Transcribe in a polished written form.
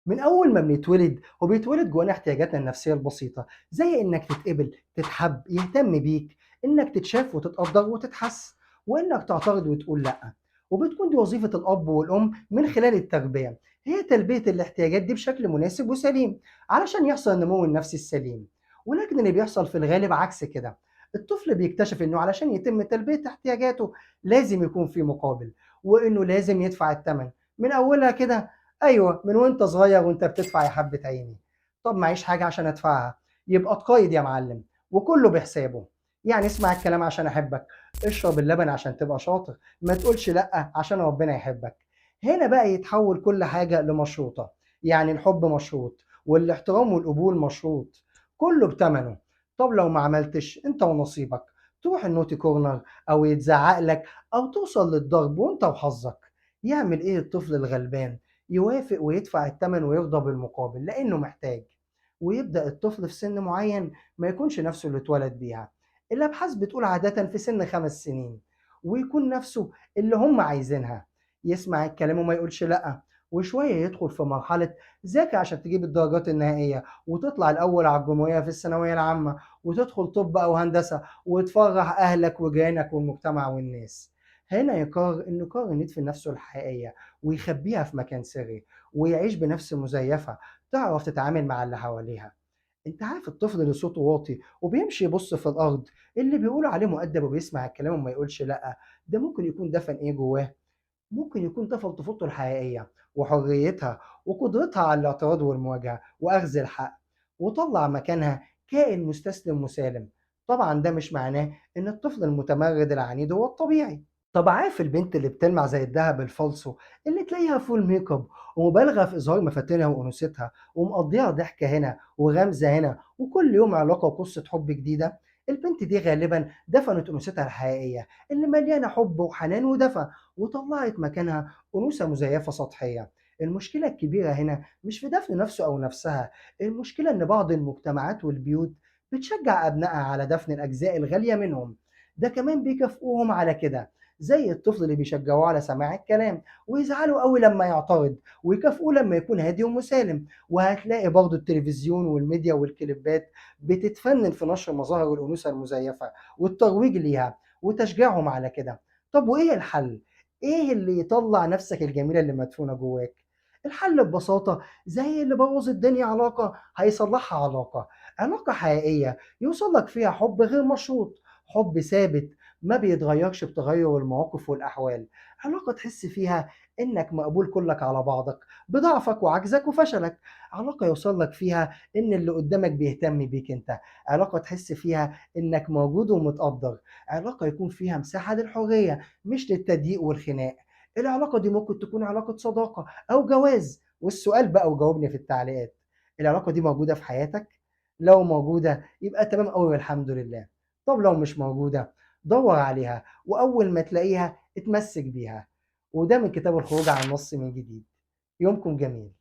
من أول ما بنتولد وبيتولد جوانا احتياجاتنا النفسية البسيطة، زي إنك تتقبل، تتحب، يهتم بيك، إنك تتشاف وتتقدر وتتحس، وإنك تعترض وتقول لأ. وبتكون دي وظيفة الأب والأم من خلال التربية، هي تلبية الاحتياجات دي بشكل مناسب وسليم علشان يحصل النمو النفسي السليم. ولكن اللي بيحصل في الغالب عكس كده، الطفل بيكتشف إنه علشان يتم تلبية احتياجاته لازم يكون في مقابل، وإنه لازم يدفع الثمن من أولها كده. أيوه، من وأنت صغير وأنت بتدفع يا حبّة عيني. طَب معيش حاجة عشان أدفعها، يبقى اتقايض يا معلِّم، وكُلّه بحسابه. يعني اسمع الكلام عشان أحبك، اشرب اللبن عشان تبقى شاطر، ما تقولش لأ عشان ربنا يحبك. هنا بقى يتحوّل كل حاجة لمشروطة، يعني الحب مشروط، والاحترام والقبول مشروط، كُلّه بتمنه. طَب لو ما عملتش أنت ونصيبك، تروح النوتي كورنر أو يتزعّق لك أو توصل للضرب وأنت وحظّك. يعمل إيه الطفل الغلبان؟ يوافق ويدفع التمن ويرضى بالمقابل لأنه محتاج. ويبدأ الطفل في سن معين ما يكونش نفسه اللي اتولد بيها، الأبحاث بتقول عادة في سن 5 سنين، ويكون نفسه اللي هم عايزينها، يسمع الكلام وما يقولش لأ. وشوية يدخل في مرحلة ذاكر عشان تجيب الدرجات النهائية وتطلع الأول على الجمهورية في الثانوية العامة، وتدخل طب أو هندسة وتفرح أهلك وجيرانك والمجتمع والناس. هنا يقرر إنه قرر يدفن نفسه الحقيقية ويخبّيها في مكان سري، ويعيش بنفس مزيفة تعرف تتعامل مع اللي حواليها. أنت عارف الطفل اللي صوته واطي وبيمشي يبُص في الأرض، اللي بيقولوا عليه مؤدّب وبيسمع الكلام وما يقولش لأ، ده ممكن يكون دفن إيه جواه؟ ممكن يكون طفل طفولته الحقيقية وحريتها وقدرتها على الاعتراض والمواجهة وأخذ الحق، وطلّع مكانها كائن مستسلم مسالم. طبعًا ده مش معناه إن الطفل المتمرد العنيد هو الطبيعي. طب عارف البنت اللي بتلمع زي الدهب الفالصو، اللي تلاقيها فول ميك اب ومبالغة في إظهار مفاتنها وأنوثتها ومقضيها ضحكة هنا وغمزة هنا وكل يوم علاقة وقصة حب جديدة؟ البنت دي غالبا دفنت أنوثتها الحقيقية اللي مليانة حب وحنان ودفى، وطلعت مكانها أنوثة مزيفة سطحية. المشكلة الكبيرة هنا مش في دفن نفسه أو نفسها، المشكلة إن بعض المجتمعات والبيوت بتشجع أبنائها على دفن الأجزاء الغالية منهم، ده كمان بيكافئوهم على كده، زي الطفل اللي بيشجعوه على سماع الكلام ويزعلوا قوي لما يعترض، ويكافئوه لما يكون هادي ومسالم. وهتلاقي برضه التلفزيون والميديا والكليبات بتتفنن في نشر مظاهر الأنوثة المزيفة والترويج ليها وتشجيعهم على كده. طب وإيه الحل؟ إيه اللي يطلع نفسك الجميلة اللي مدفونة جواك؟ الحل ببساطة زي اللي بوظ الدنيا علاقة هيصلحها علاقة، علاقة حقيقية يوصل لك فيها حب غير مشروط، حب ثابت ما بيتغيرش بتغير المواقف والأحوال، علاقة تحس فيها إنك مقبول كلك على بعضك بضعفك وعجزك وفشلك، علاقة يوصل لك فيها إن اللي قدامك بيهتم بيك أنت، علاقة تحس فيها إنك موجود ومتقدر، علاقة يكون فيها مساحة للحرية مش للتضييق والخناق. العلاقة دي ممكن تكون علاقة صداقة أو جواز، والسؤال بقى وجاوبني في التعليقات، العلاقة دي موجودة في حياتك؟ لو موجودة يبقى تمام أوي والحمد لله. طب لو مش موجودة دَوّر عليها، وأول ما تلاقيها اتمسك بيها. وده من كتاب الخروج عن النص من جديد. يومكم جميل.